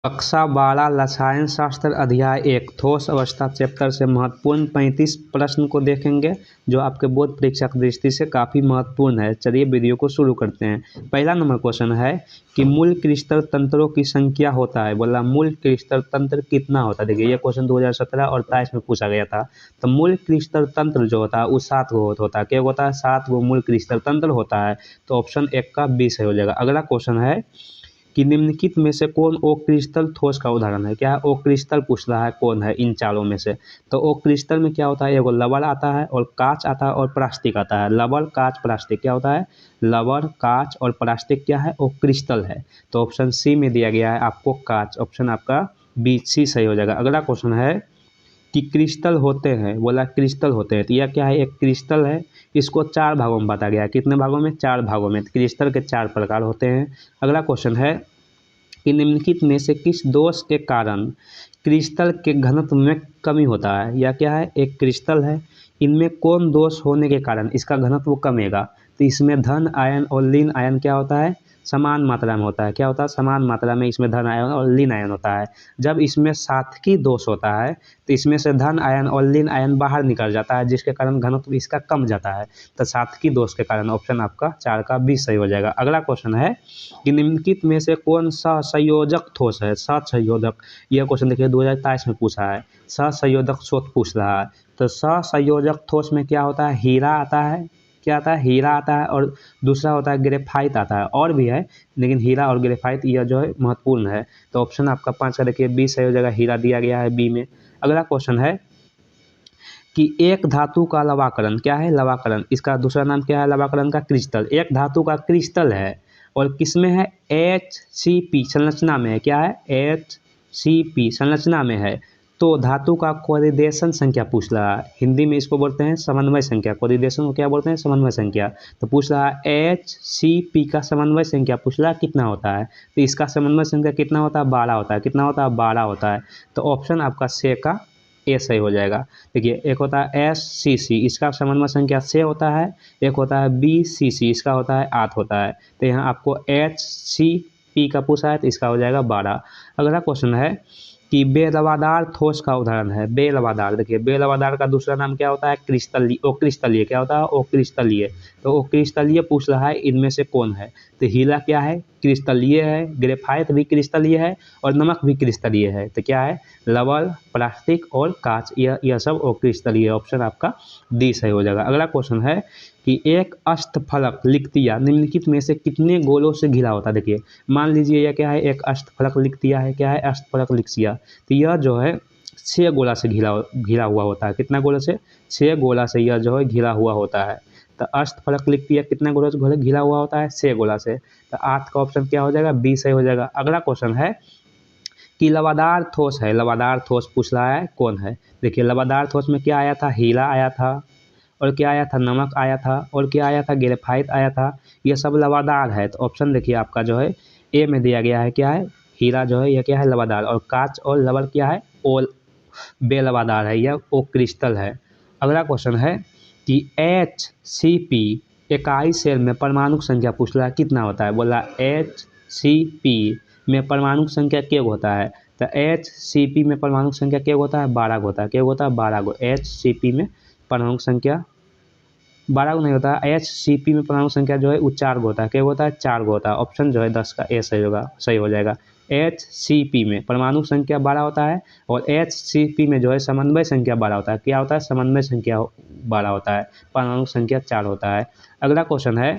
कक्षा 12 रसायन शास्त्र अध्याय 1 ठोस अवस्था चैप्टर से महत्वपूर्ण 35 प्रश्न को देखेंगे जो आपके बोर्ड परीक्षा की दृष्टि से काफ़ी महत्वपूर्ण है। चलिए वीडियो को शुरू करते हैं। पहला नंबर क्वेश्चन है कि मूल क्रिस्टल तंत्रों की संख्या होता है। बोला मूल क्रिस्टल तंत्र कितना होता है। देखिए ये क्वेश्चन 2017 और 23 में पूछा गया था। तो मूल क्रिस्टल तंत्र जो होता है वो 7 गो होता है। क्या होता है? 7 गो मूल क्रिस्टल तंत्र होता है। तो ऑप्शन 1 का 20 हो जाएगा। अगला क्वेश्चन है कि निम्नलिखित में से कौन ओ क्रिस्टल ठोस का उदाहरण है। क्या है? ओ क्रिस्टल पूछ रहा है कौन है इन चारों में से। तो ओ क्रिस्टल में क्या होता है? एगो लवण आता है और कांच आता है और प्लास्टिक आता है। लवण, कांच, प्लास्टिक क्या होता है? लवण, कांच और प्लास्टिक क्या है? ओ क्रिस्टल है। तो ऑप्शन सी में दिया गया है आपको कांच। ऑप्शन आपका बी सी सही हो जाएगा। अगला क्वेश्चन है कि क्रिस्टल होते हैं। बोला क्रिस्टल होते हैं। तो यह क्या है? एक क्रिस्टल है। इसको 4 भागों में बांटा गया है। कितने भागों में? 4 भागों में। तो क्रिस्टल के 4 प्रकार होते हैं। अगला क्वेश्चन है कि निम्नलिखित में से किस दोष के कारण क्रिस्टल के घनत्व में कमी होता है। या क्या है? एक क्रिस्टल है, इनमें कौन दोष होने के कारण इसका घनत्व कमेगा। तो इसमें धन आयन और लीन आयन क्या होता है? समान मात्रा में होता है। क्या होता है? समान मात्रा में इसमें धन आयन और लीन आयन होता है। जब इसमें सातकी दोष होता है तो इसमें से धन आयन और लीन आयन बाहर निकल जाता है, जिसके कारण घनत्व इसका कम जाता है। तो सातकी दोष के कारण ऑप्शन आपका 4 का 20 सही हो जाएगा। अगला क्वेश्चन है कि निम्नलिखित में से कौन सहसंयोजक ठोस है। सहसंयोजक, यह क्वेश्चन देखिए 2023 में पूछा है। सहसंयोजक ठोस पूछ रहा है। तो सहसंयोजक ठोस में क्या होता है? हीरा आता है। क्या आता है? हीरा आता है। और दूसरा होता है ग्रेफाइट आता है। और भी है लेकिन हीरा और ग्रेफाइट यह जो है महत्वपूर्ण है। तो ऑप्शन आपका 5 का देखिए 20 सही हो जाएगा। हीरा दिया गया है बी में। अगला क्वेश्चन है कि एक धातु का लवाकरण क्या है? लवाकरण, इसका दूसरा नाम क्या है? लवाकरण का क्रिस्टल। एक धातु का क्रिस्टल है और किसमें है? HCP संरचना में है। क्या है? HCP संरचना में है। तो धातु का कोरिलेशन संख्या पूछ रहा है। हिंदी में इसको बोलते हैं समन्वय संख्या। कोरिलेशन को क्या बोलते हैं? समन्वय संख्या। तो पूछ रहा है HCP का समन्वय संख्या पूछ रहा है कितना होता है। तो इसका समन्वय संख्या कितना होता है? 12 होता है। कितना होता है? 12 होता है। तो ऑप्शन आपका से का ए सही हो जाएगा। देखिए एक होता है SCC, इसका समन्वय संख्या 6 होता है। एक होता है BCC, इसका होता है 8 होता है। तो यहाँ आपको HCP का पूछा है तो इसका हो जाएगा 12। अगला क्वेश्चन है कि बेलवादार ठोस का उदाहरण है। बेलवादार, देखिए बेलवादार का दूसरा नाम क्या होता है? क्रिस्टलीय। ओ क्रिस्टलीय क्या होता है? ओ क्रिस्टलीय। तो ओ क्रिस्टलीय पूछ रहा है इनमें से कौन है। तो हीरा क्या है? क्रिस्टलीय है। ग्रेफाइट भी क्रिस्टलीय है और नमक भी क्रिस्टलीय है। तो क्या है? लवण, प्लास्टिक और कांच, यह सब ओ क्रिस्टलीय। ऑप्शन आपका डी सही हो जाएगा। अगला क्वेश्चन है कि एक अष्टफलक लिखतिया निम्नलिखित में से कितने गोलों से घिरा होता है। देखिए मान लीजिए यह क्या है? एक अष्टफलक लिखतिया है। क्या है? अष्टफलक लिखतिया। तो यह जो है 6 गोला से घिरा हुआ होता है। कितना गोला से? 6 गोला से यह जो है घिरा हुआ होता है। तो अष्टफलक लिखतिया कितना गोला से घिरा हुआ होता है? 6 गोला से। तो 8 का ऑप्शन क्या हो जाएगा? बी सही हो जाएगा। अगला क्वेश्चन है कि लवादार ठोस है। लवादार ठोस पूछ रहा है कौन है। देखिए लवादार ठोस में क्या आया था? हीरा आया था। और क्या आया था? नमक आया था। और क्या आया था? ग्रेफाइट आया था। ये सब लवादार है। तो ऑप्शन देखिए आपका जो है ए में दिया गया है। क्या है? हीरा जो है यह क्या है? लवादार। और कांच और लवण क्या है? ओ बेलवादार है। यह ओ क्रिस्टल है। अगला क्वेश्चन है कि HCP इकाई सेल में परमाणु संख्या पूछ रहा है कितना होता है। बोला HCP में परमाणु संख्या क्या होता है। तो HCP में परमाणु संख्या क्या होता है? 12 होता है। क्या होता है? 12 गो। HCP में परमाणु संख्या 12 को नहीं होता है। HCP में परमाणु संख्या जो है वो 4 गो होता है। क्या होता है? 4 गो होता है। ऑप्शन जो है 10 का ए सही होगा, सही हो जाएगा। HCP में परमाणु संख्या 12 होता है और HCP में जो है समन्वय संख्या 12 होता है। क्या होता है? समन्वय संख्या 12 होता है। परमाणु संख्या 4 होता है। अगला क्वेश्चन है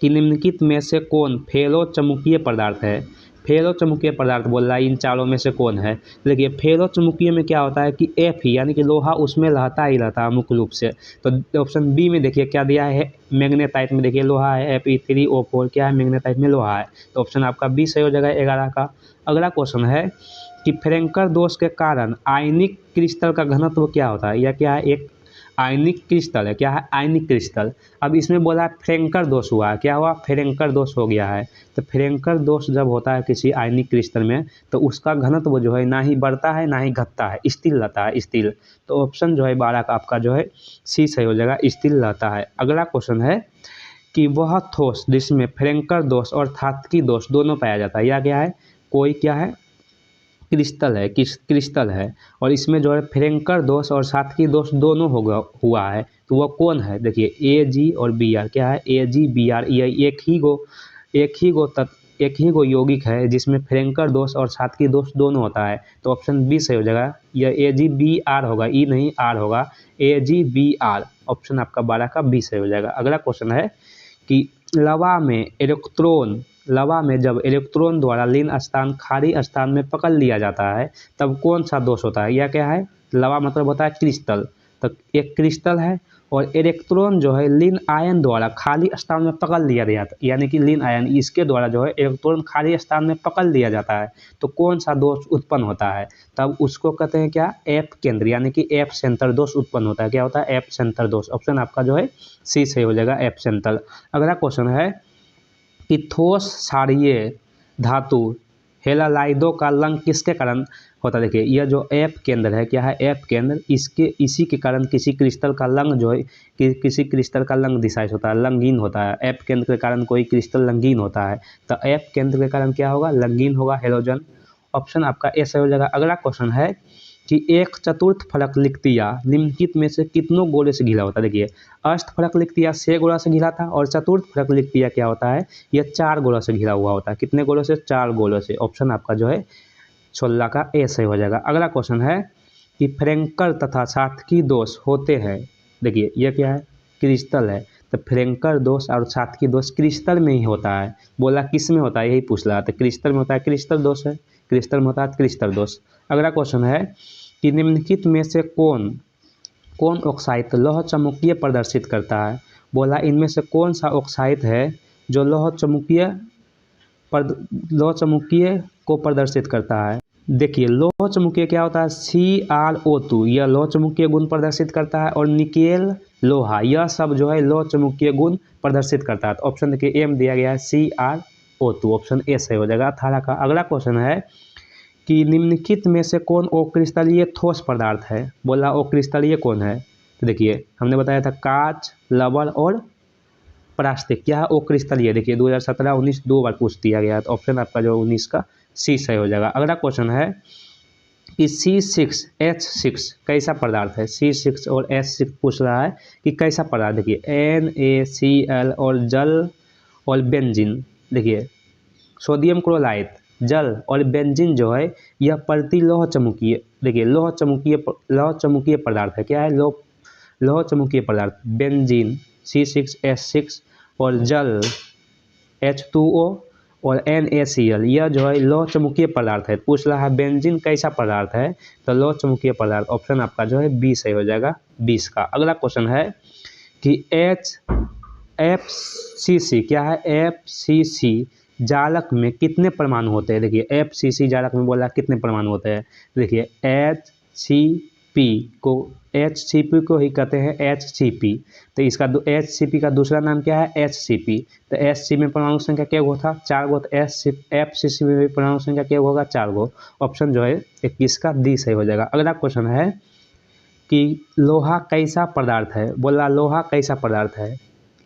कि निम्नलिखित में से कौन फेरो चुंबकीय पदार्थ है। फेरो चुंबकीय पदार्थ बोल रहा है इन चारों में से कौन है। देखिए फेरो चुंबकीय में क्या होता है कि Fe यानी कि लोहा उसमें रहता ही रहता है मुख्य रूप से। तो ऑप्शन बी में देखिए क्या दिया है? मैग्नेटाइट में देखिए लोहा है। Fe3O4 क्या है? मैग्नेटाइट में लोहा है। तो ऑप्शन आपका बी सही हो जाएगा 11 का। अगला क्वेश्चन है कि फ्रैंकर दोष के कारण आयनिक क्रिस्टल का घनत्व क्या होता है। यह क्या है? एक आयनिक क्रिस्टल है। क्या है? आयनिक क्रिस्टल। अब इसमें बोला फ्रैंकर दोष हुआ है। क्या हुआ? फ्रैंकर दोष हो गया है। तो फ्रैंकर दोष जब होता है किसी आयनिक क्रिस्टल में तो उसका घनत्व जो है ना ही बढ़ता है ना ही घटता है, स्थिर रहता है, स्थिर। तो ऑप्शन जो है 12 का आपका जो है सी सही हो जाएगा, स्थिर रहता है। अगला क्वेश्चन है कि वह ठोस जिसमें फ्रैंकर दोष और धात्विक दोष दोनों पाया जाता है। या क्या है? कोई क्या है? क्रिस्टल है, क्रिस्टल है, और इसमें जो है फ्रैंकर दोष और सातकी दोष दोनों हुआ है, तो वह कौन है? देखिए Ag और Br, क्या है? Ag Br, यह एक ही गो यौगिक है जिसमें फ्रैंकर दोष और सातकी दोष दोनों होता है, तो ऑप्शन बी सही हो जाएगा। यह AgBr होगा, ई नहीं आर होगा, AgBr, ऑप्शन आपका 12 का बी सही हो जाएगा। अगला क्वेश्चन है कि लवा में जब इलेक्ट्रॉन द्वारा लीन स्थान खाली स्थान में पकड़ लिया जाता है तब कौन सा दोष होता है? यह क्या है? लवा मतलब होता है क्रिस्टल, तो एक क्रिस्टल है और इलेक्ट्रॉन जो है लीन आयन द्वारा खाली स्थान में पकड़ लिया जाता है, यानी कि लीन आयन इसके द्वारा जो है इलेक्ट्रॉन खाली स्थान में पकड़ लिया जाता है, तो कौन सा दोष उत्पन्न होता है? तब उसको कहते हैं क्या? एफ केंद्र, यानी कि एफ सेंटर दोष उत्पन्न होता है। क्या होता है? एफ सेंटर दोष। ऑप्शन आपका जो है सी सही हो जाएगा, एफ सेंटर। अगला क्वेश्चन है कि ठोस क्षारीय धातु हेलालाइडों का लंग किसके कारण होता है? देखिए यह जो एफ केंद्र है, क्या है? एफ केंद्र, इसी के कारण किसी क्रिस्टल का लंग जो है किसी क्रिस्टल का लंग दिशाइज होता है, लंगीन होता है। एफ केंद्र के कारण कोई क्रिस्टल लंगीन होता है, तो एफ केंद्र के कारण क्या होगा? लंगीन होगा, हेलोजन। ऑप्शन आपका ए सही हो जाएगा। अगला क्वेश्चन है कि एक चतुर्थ फलक लिक्तिया निम्नलिखित में से कितनों गोले से घिरा होता है? देखिए अष्ट फलक लिक्तिया 6 गोला से घिरा था और चतुर्थ फलक लिक्तिया क्या होता है? यह 4 गोला से घिरा हुआ होता है। कितने गोलों से? 4 गोलों से। ऑप्शन आपका जो है 16 का ए सही हो जाएगा। अगला क्वेश्चन है कि फ्रैंकर तथा सातकी दोष होते हैं। देखिए यह क्या है? क्रिस्टल है, तो फ्रैंकर दोष और सातकी दोष क्रिस्टल में ही होता है। बोला किस में होता है, यही पूछ रहा था। क्रिस्टल में होता है, क्रिस्टल दोष है, क्रिस्टल में होता है क्रिस्टल दोष। अगला क्वेश्चन है कि निम्नलिखित में से कौन ऑक्साइड लौह चुंबकीय प्रदर्शित करता है? बोला इनमें से कौन सा ऑक्साइड है जो लौह चुंबकीय को प्रदर्शित करता है? देखिए लौह चुंबकीय क्या होता है? CrO2, यह लौह चुंबकीय गुण प्रदर्शित करता है, और निकेल, लोहा, यह सब जो है लौह चुंबकीय गुण प्रदर्शित करता है। तो ऑप्शन देखिए एम दिया गया है CrO2, ऑप्शन ए सही हो जाएगा 18 का। अगला क्वेश्चन है कि निम्नलिखित में से कौन अक्रिस्टलीय ठोस पदार्थ है? बोला अक्रिस्टलीय कौन है? तो देखिए हमने बताया था कांच, लवण और प्लास्टिक, क्या है? अक्रिस्टलीय। देखिए 2017-19 दो बार पूछ दिया गया, तो ऑप्शन आपका जो 19 का सी सही हो जाएगा। अगला क्वेश्चन है कि C6H6 कैसा पदार्थ है? C6 और H6 पूछ रहा है कि कैसा पदार्थ। देखिए NaCl और जल और बेंजीन। देखिए सोडियम क्लोराइड, जल और बेंजीन जो है यह प्रतिलोह चुंबकीय, देखिए लोह चुंबकीय पदार्थ है। क्या है? लोह चुंबकीय पदार्थ। बेंजीन C6H6 और जल H2O और NaCl, यह जो है लोह चुंबकीय पदार्थ है। पूछ रहा है बेंजीन कैसा पदार्थ है, तो लोह चुंबकीय पदार्थ। ऑप्शन आपका जो है बी सही हो जाएगा, 20 का। अगला क्वेश्चन है कि FCC, क्या है? FCC जालक में कितने परमाणु होते हैं? देखिए FCC जालक में बोला कितने परमाणु होते हैं? देखिए HCP को ही कहते हैं HCP, तो इसका HCP का दूसरा नाम क्या है? HCP। तो HC में परमाणु संख्या क्या होता? 4 गो। तो FCC में भी परमाणु संख्या क्या होगा? 4 गो। ऑप्शन जो है 21 का डी सही हो जाएगा। अगला क्वेश्चन है कि लोहा कैसा पदार्थ है? बोला लोहा कैसा पदार्थ है?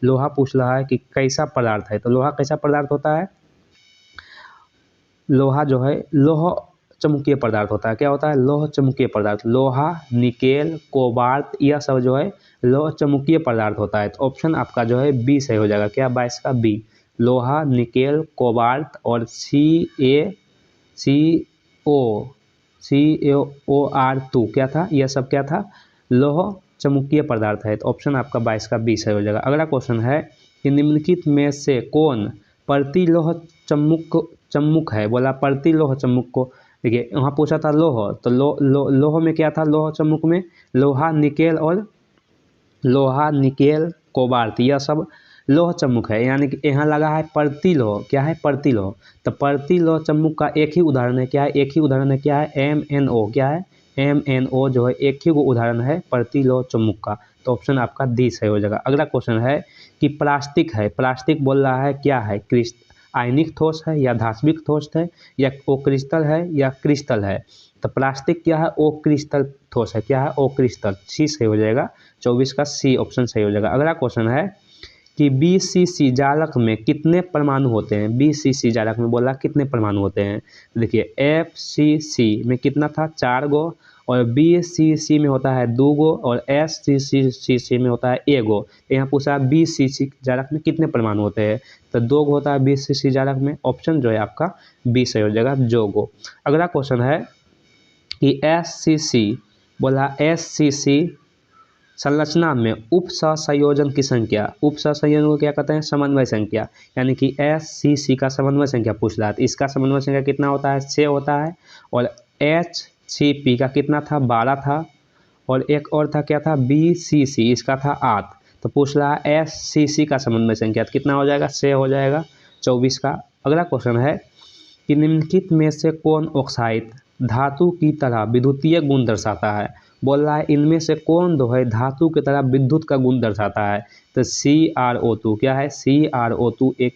लोहा पूछ रहा है कि कैसा पदार्थ है, तो लोहा कैसा पदार्थ होता है? लोहा जो है लोह चुंबकीय पदार्थ होता है। क्या होता है? लोह चुंबकीय पदार्थ। लोहा, निकेल, कोबाल्ट, यह सब जो है लोह चुंबकीय पदार्थ होता है। तो ऑप्शन आपका जो है बी सही हो जाएगा। क्या? 22 का बी। लोहा, निकेल, कोबाल्ट और CaOR2 क्या था? यह सब क्या था? लोह चुंबकीय पदार्थ है। तो ऑप्शन आपका 22 का बी सही हो जाएगा। अगला क्वेश्चन है कि निम्नलिखित में से कौन प्रतिलोह चुम्बक है? बोला प्रतिलोह चुम्बक को। देखिए वहाँ पूछा था लोह, तो लोह में क्या था? लोह चुम्बक में लोहा, निकेल, कोबाल्ट, यह सब लोह चुम्बक है। यानी कि यहाँ लगा है प्रतिलोह। क्या है? प्रतिलोह। तो प्रतिलोह चुम्बक का एक ही उदाहरण है। क्या है? एक ही उदाहरण है। क्या है? MnO। क्या है? MnO जो है एक ही उदाहरण है प्रतिलोह चुम्बक का। तो ऑप्शन आपका डी सही हो जाएगा। अगला क्वेश्चन है कि प्लास्टिक है, प्लास्टिक बोल रहा है क्या है? आयनिक ठोस है या धात्विक ठोस है या ओ क्रिस्टल है या क्रिस्टल है? तो प्लास्टिक क्या है? ओ क्रिस्टल ठोस है। क्या है? ओ क्रिस्टल। सी सही हो जाएगा, 24 का सी ऑप्शन सही हो जाएगा। अगला क्वेश्चन है कि BCC जालक में कितने परमाणु होते हैं। BCC जालक में बोला कितने परमाणु होते हैं। देखिए FCC में कितना था 4 गो, और BCC में होता है 2 गो, और SCCC में होता है 1 गो। यहाँ पूछा BCC जालक में कितने परमाणु होते हैं, तो 2 गो होता है BCC जालक में। ऑप्शन जो है आपका बी सही हो जाएगा, 2 गो। अगला क्वेश्चन है कि SCC बोला SCC संरचना में उप सहसंयोजन की संख्या, उप सहसंयोजन को क्या कहते हैं, समन्वय संख्या, यानी कि SCC का समन्वय संख्या पूछ रहा है। तो इसका समन्वय संख्या कितना होता है, 6 होता है, और HCP का कितना था, 12 था, और एक और था क्या था, BCC, इसका था 8। तो पूछ रहा है SCC का समन्वय संख्या, तो कितना हो जाएगा, 6 हो जाएगा, 24 का। अगला क्वेश्चन है कि निम्नलिखित में से कौन ऑक्साइड धातु की तरह विद्युतीय गुण दर्शाता है। बोल रहा है इनमें से कौन जो है धातु की तरह विद्युत का गुण दर्शाता है। तो CrO2 क्या है, CrO2 एक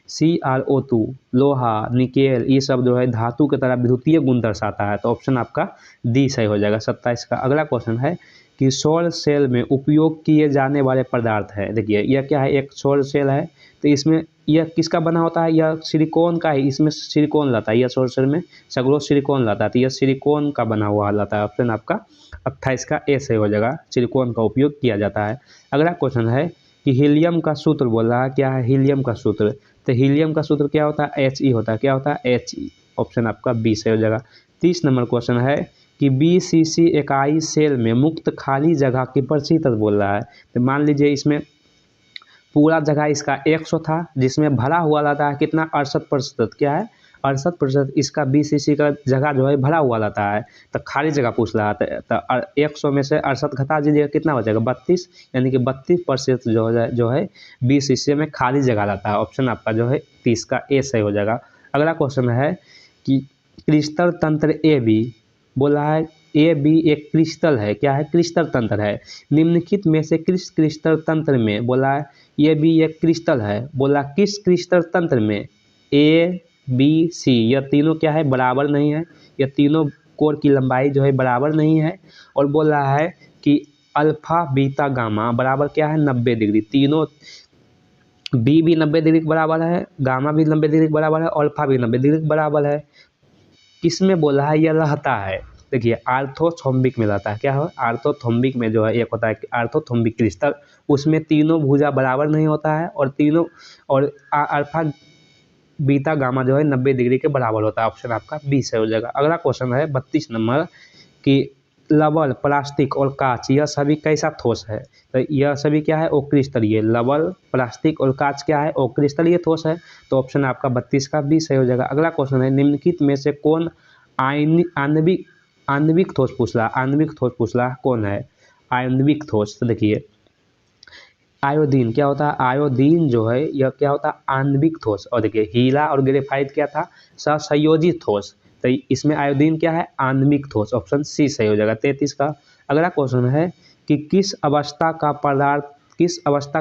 CrO2 लोहा, निकेल, ये सब जो है धातु की तरह विद्युतीय गुण दर्शाता है। तो ऑप्शन आपका डी सही हो जाएगा, 27 का। अगला क्वेश्चन है कि सौर सेल में उपयोग किए जाने वाले पदार्थ है। देखिए यह क्या है, एक सौर सेल है, तो इसमें यह किसका बना होता है, यह सिलिकॉन का है, इसमें सिलिकॉन लाता है, यह सौर सेल में सगरो सिलिकॉन लाता है, तो यह सिलिकॉन का बना हुआ लाता है। ऑप्शन आपका 28 का ए सही हो जाएगा, सिलिकॉन का उपयोग किया जाता है। अगला क्वेश्चन है कि हीलियम का सूत्र बोल रहा है, क्या है हीलियम का सूत्र। तो हीलियम का सूत्र क्या होता है, He होता है, क्या होता है He। ऑप्शन आपका बी सही हो जाएगा। 30 नंबर क्वेश्चन है कि BCC इकाई सेल में मुक्त खाली जगह की प्रतिशत बोल रहा है। तो मान लीजिए इसमें पूरा जगह इसका 100 था, जिसमें भरा हुआ रहता है कितना, 68%, क्या है 68%। इसका BCC का जगह जो है भरा हुआ रहता है, तो खाली जगह पूछ रहा है। तो 100 में से 68 घटा दीजिएगा, कितना हो जाएगा 32, यानी कि 32% जो है BCC में खाली जगह रहता है। ऑप्शन आपका जो है 30 का ए सही हो जाएगा। अगला क्वेश्चन है कि क्रिस्टल तंत्र AB बोला है, AB एक क्रिस्टल है, क्या है क्रिस्टल तंत्र है। निम्नलिखित में से किस क्रिस्टल तंत्र में, बोला है AB एक क्रिस्टल है, बोला किस क्रिस्टल तंत्र में ABC, यह तीनों क्या है बराबर नहीं है, यह तीनों कोर की लंबाई जो है बराबर नहीं है। और बोल रहा है कि अल्फा बीटा गामा बराबर क्या है 90 डिग्री, तीनों B भी 90 डिग्री के बराबर है, गामा भी 90 डिग्री के बराबर है, अल्फा भी 90 डिग्री के बराबर है। किसमें बोला है, यह रहता है, देखिए आर्थोथोम्बिक में रहता है, क्या है आर्थोथोम्बिक में जो है एक होता है आर्थोथोम्बिक क्रिस्टल, उसमें तीनों भुजा बराबर नहीं होता है, और तीनों और अल्फा बीटा गामा जो है 90 डिग्री के बराबर होता है। ऑप्शन आपका बी से हो जाएगा। अगला क्वेश्चन है 32 नंबर कि लवण, प्लास्टिक और कांच यह सभी कैसा ठोस है। तो यह सभी क्या है, ओक्रिस्टलीय। लवण, प्लास्टिक और कांच क्या है, ओक्रिस्टलीय ठोस है। तो ऑप्शन आपका 32 का बी सही हो जाएगा। अगला क्वेश्चन है निम्नलिखित में से कौन आणविक ठोस पूछ रहा, आणविक ठोस पूछ रहा कौन है आणविक ठोस। तो देखिए आयोडीन क्या होता है, आयोडीन जो है यह क्या होता है आणविक ठोस। और देखिए हीरा और ग्रेफाइट क्या था, सहसंयोजित ठोस। तो इसमें आयोडीन क्या है आणविक ठोस। ऑप्शन सी सही हो जाएगा 33 का। अगला क्वेश्चन है कि किस अवस्था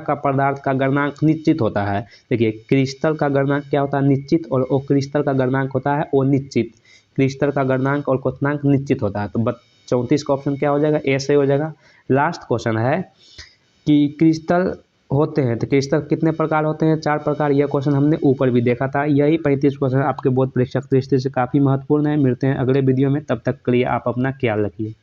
का पदार्थ का गलनांक निश्चित होता है। देखिए क्रिस्टल का गलनांक क्या होता है निश्चित, और ओक्रिस्टल का गलनांक होता है अनिश्चित। क्रिस्टल का गलनांक और क्वथनांक निश्चित होता है। तो 34 का ऑप्शन क्या हो जाएगा, ए सही हो जाएगा। लास्ट क्वेश्चन है कि क्रिस्टल होते हैं, तो क्रिस्टल कितने प्रकार होते हैं, 4 प्रकार। यह क्वेश्चन हमने ऊपर भी देखा था। यही 35 क्वेश्चन आपके बोर्ड परीक्षा की दृष्टि से काफ़ी महत्वपूर्ण है। मिलते हैं अगले वीडियो में, तब तक के लिए आप अपना ख्याल रखिए।